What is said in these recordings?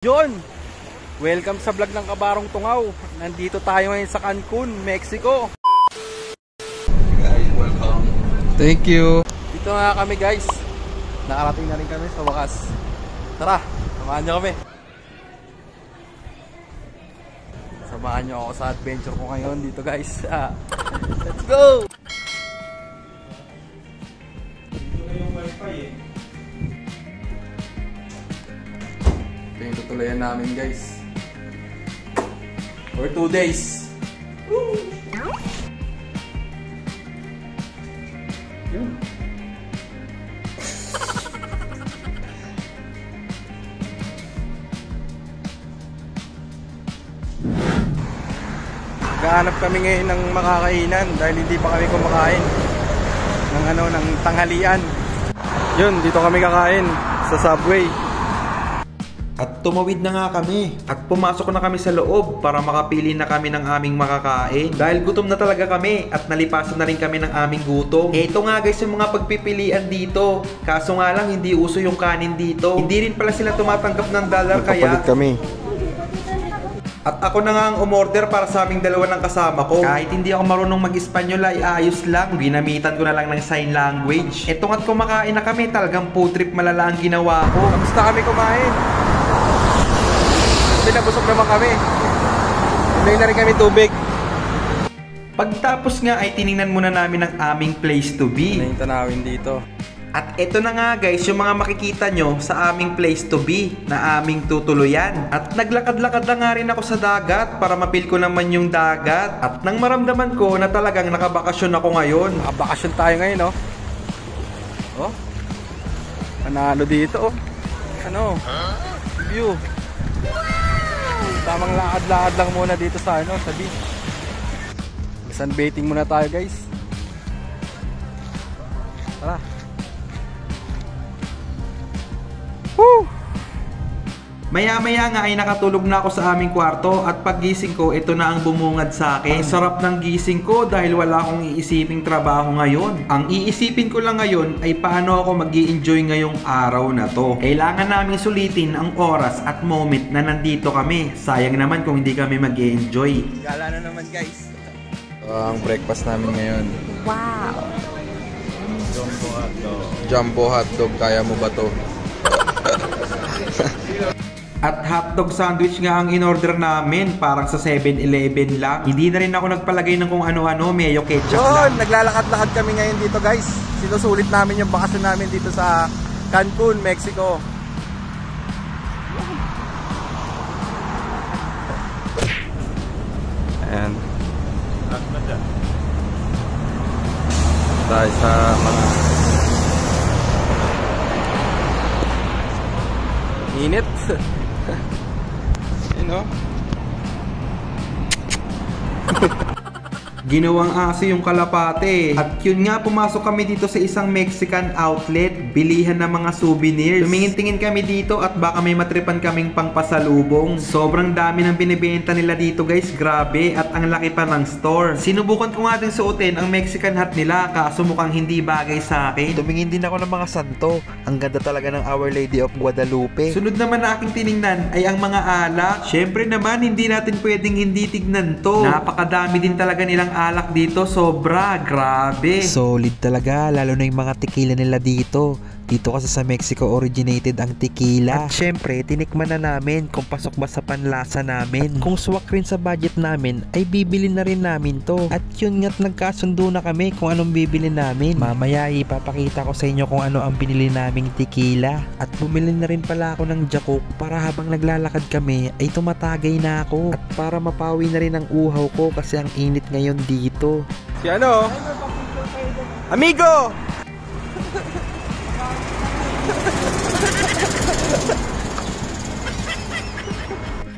John, welcome sa vlog ng Kabarong Tungaw. Nandito tayo ngayon sa Cancun, Mexico. Guys, welcome. Thank you. Dito nga kami guys. Nakarating na rin kami sa wakas. Tara, samahan nyo kami. Samahan nyo ako sa adventure ko ngayon dito guys. Let's go! Dito na yung wifi eh. Ito yung tutulayan namin guys for 2 days. Woo! Yun. Gahanap kami ngayon ng makakainan dahil hindi pa kami kumakain ng tanghalian. Yun, dito kami kakain sa Subway. At tumawid na nga kami at pumasok na kami sa loob para makapili na kami ng aming makakain dahil gutom na talaga kami at nalipasan na rin kami ng aming gutom. Ito nga guys yung mga pagpipilian dito, kaso nga lang hindi uso yung kanin dito, hindi rin pala sila tumatanggap ng dollar kaya kami. At ako na nga ang umorder para sa aming dalawa ng kasama ko. Kahit hindi ako marunong mag-Espanyol ay ayos lang, ginamitan ko na lang ng sign language. Eto nga't kumakain na kami, talagang food trip malala ang ginawa ko. Kamusta kami kumain? Pinabusog naman kami. Hindi na rin kami tubig. Pagtapos nga ay tiningnan muna namin ang aming place to be. Ano yung tanawin dito? At eto na nga guys yung mga makikita nyo sa aming place to be na aming tutuluyan. At naglakad-lakad na nga rin ako sa dagat para mapil ko naman yung dagat. At nang maramdaman ko na talagang nakabakasyon ako ngayon. Nakabakasyon tayo ngayon oh. Oh. Panalo dito oh. Ano? View. Tamang lakad-lakad lang muna dito sa sa beach. Sunbathing muna tayo guys. Tara. Woo! Maya-maya nga ay nakatulog na ako sa aming kwarto at paggising ko, ito na ang bumungad sa akin. Ang sarap ng gising ko dahil wala akong iisiping trabaho ngayon. Ang iisipin ko lang ngayon ay paano ako mag-i-enjoy ngayong araw na to. Kailangan namin sulitin ang oras at moment na nandito kami. Sayang naman kung hindi kami mag-i-enjoy. Gala na naman guys. Ang breakfast namin ngayon. Wow! Jumbo hotdog. Jumbo hotdog, kaya mo ba to? At hotdog sandwich nga ang in-order namin, parang sa 7-Eleven lang. Hindi na rin ako nagpalagay ng kung ano-ano, mayo ketchup lang. Naglalakad-lakad kami ngayon dito guys. Sinusulit namin yung bakasyon namin dito sa Cancun, Mexico. Ayan. Tayo sa mga init. You know? Ginawang aso yung kalapate. At yun nga, pumasok kami dito sa isang Mexican outlet, bilihan ng mga souvenirs. Tumingin-tingin kami dito at baka may matripan kaming pangpasalubong. Sobrang dami ng binibenta nila dito guys, grabe, at ang laki pa ng store. Sinubukan ko nga din suotin ang Mexican hat nila, kaso mukhang hindi bagay sa akin. Tumingin din ako ng mga santo. Ang ganda talaga ng Our Lady of Guadalupe. Sunod naman na aking tiningnan ay ang mga alak. Syempre naman, hindi natin pwedeng hindi tignan to. Napakadami din talaga nilang alak dito, sobra, grabe. Solid talaga, lalo na yung mga tequila nila dito. Dito kasi sa Mexico originated ang tequila. At syempre, tinikman na namin kung pasok ba sa panlasa namin. At kung swak rin sa budget namin, ay bibili na rin namin to. At yun nga't nagkasundo na kami kung anong bibili namin. Mamaya ipapakita ko sa inyo kung ano ang binili naming tequila. At bumili na rin pala ako ng Jakok para habang naglalakad kami ay tumatagay na ako. At para mapawi na rin ang uhaw ko kasi ang init ngayon dito. Si ano? Amigo!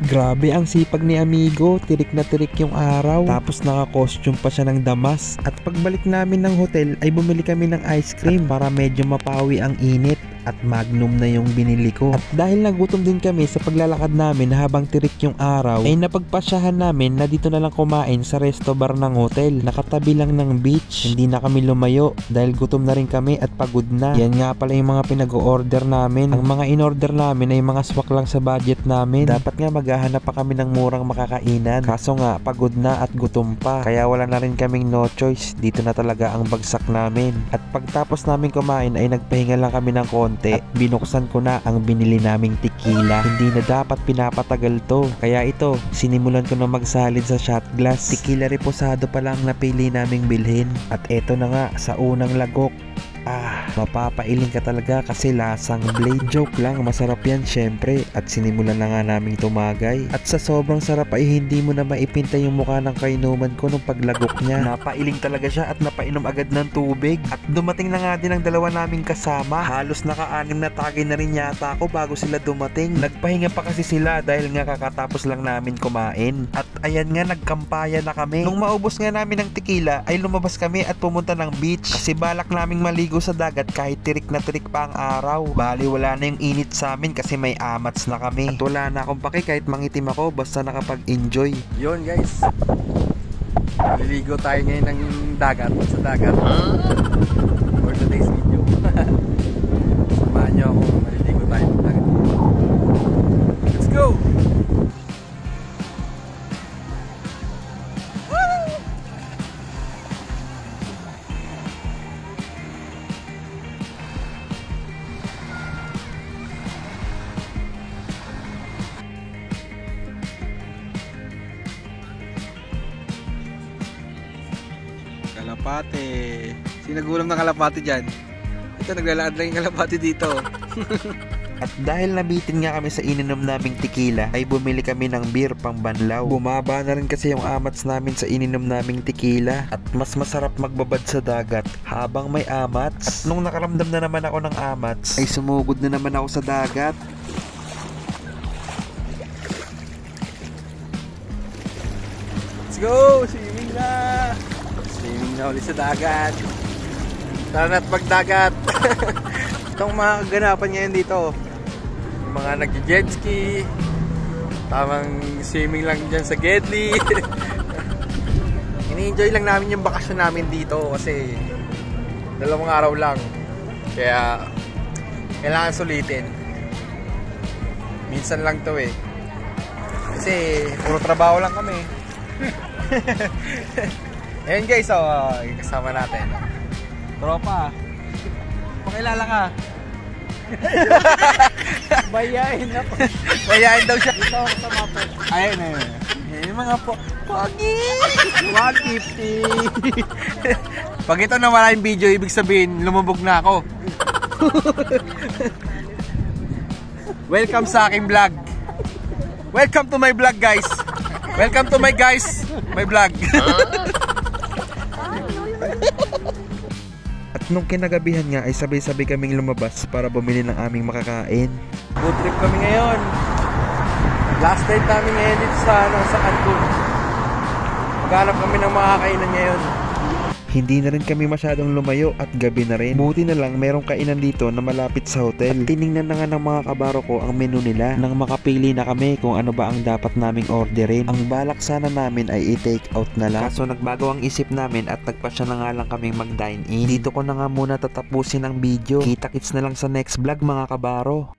Grabe ang sipag ni amigo, tirik na tirik yung araw. Tapos naka-costume pa siya ng damas. At pagbalik namin ng hotel ay bumili kami ng ice cream para medyo mapawi ang init. at Magnum na yung binili ko. At dahil nagutom din kami sa paglalakad namin habang tirik yung araw, ay napagpasyahan namin na dito na lang kumain sa resto bar ng hotel. Nakatabi lang ng beach. Hindi na kami lumayo dahil gutom na rin kami at pagod na. Yan nga pala yung mga pinag-order namin. Ang mga in-order namin ay mga swak lang sa budget namin. Dapat nga maghahanap pa kami ng murang makakainan. Kaso nga pagod na at gutom pa. Kaya wala na rin kaming no choice. Dito na talaga ang bagsak namin. At pagtapos namin kumain ay nagpahinga lang kami ng konti at binuksan ko na ang binili naming tequila. Hindi na dapat pinapatagal to. Kaya ito, sinimulan ko na magsalin sa shot glass. Tequila reposado pa lang napili naming bilhin. At eto na nga sa unang lagok. Mapapailing ka talaga kasi lasang Blade. Joke lang, masarap yan syempre. At sinimulan na nga naming tumagay. At sa sobrang sarap ay hindi mo na maipinta yung mukha ng kainuman ko nung paglagok niya. Napailing talaga siya at napainom agad ng tubig. At dumating na nga din ang dalawa naming kasama. Halos naka-anim na tagay na rin yata ako bago sila dumating. Nagpahinga pa kasi sila dahil nga kakatapos lang namin kumain. At ayan nga, nagkampaya na kami. Nung maubos nga namin ng tequila ay lumabas kami at pumunta ng beach. Kasi balak naming maligo sa dagat kahit tirik na tirik pa ang araw. Bali wala na yung init sa amin kasi may amats na kami. At wala na akong pake kahit mangitim ako basta nakapag-enjoy. Yun guys, liligo tayo ngayon ng dagat, sa dagat for today's video. Samahan nyo ako, maliligo tayo ng dagat. Let's go! Kalapate. Sino nagulam ng kalapate dyan? Ito, naglalakad lang yung kalapate dito. At dahil nabitin nga kami sa ininom naming tequila, ay bumili kami ng beer pang banlaw. Bumaba na rin kasi yung amats namin sa ininom naming tequila. At mas masarap magbabad sa dagat habang may amats. At nung nakaramdam na naman ako ng amats, ay sumugod na naman ako sa dagat. Let's go! Swimming na! Swimming na ulit sa dagat. Tara na't magdagat. Itong mga kaganapan ngayon dito, yung mga nag-jet ski, tamang swimming lang dyan sa Gedli. Ini-enjoy lang namin yung bakasyon namin dito kasi 2 araw lang. Kaya kailangan sulitin. Minsan lang to eh. Kasi puro trabaho lang kami. Ayun guys, kasama natin. Tropa, pakilala ka. Bayain ako. Bayain daw siya. Dito ako sa mapet. Ayun na yun. Yung mga pogi. 150. Pag ito na maraming video, ibig sabihin, lumubog na ako. Welcome sa aking vlog. Welcome to my vlog, guys. Welcome to my guys, my vlog. At nung kinagabihan nga ay sabay-sabay kaming lumabas para bumili ng aming makakain. Food trip kami ngayon. Last night namin ngayon dito sa Cancun. Maghanap kami ng makakainan ngayon. Hindi na rin kami masyadong lumayo at gabi na rin. Buti na lang merong kainan dito na malapit sa hotel. At tiningnan na nga ng mga kabaro ko ang menu nila nang makapili na kami kung ano ba ang dapat naming orderin. Ang balak sana namin ay i-take out na lang. Kaso nagbago ang isip namin at nagpasya na nga lang kaming mag-dine in. Dito ko na nga muna tatapusin ang video. Kita-kits na lang sa next vlog mga kabaro.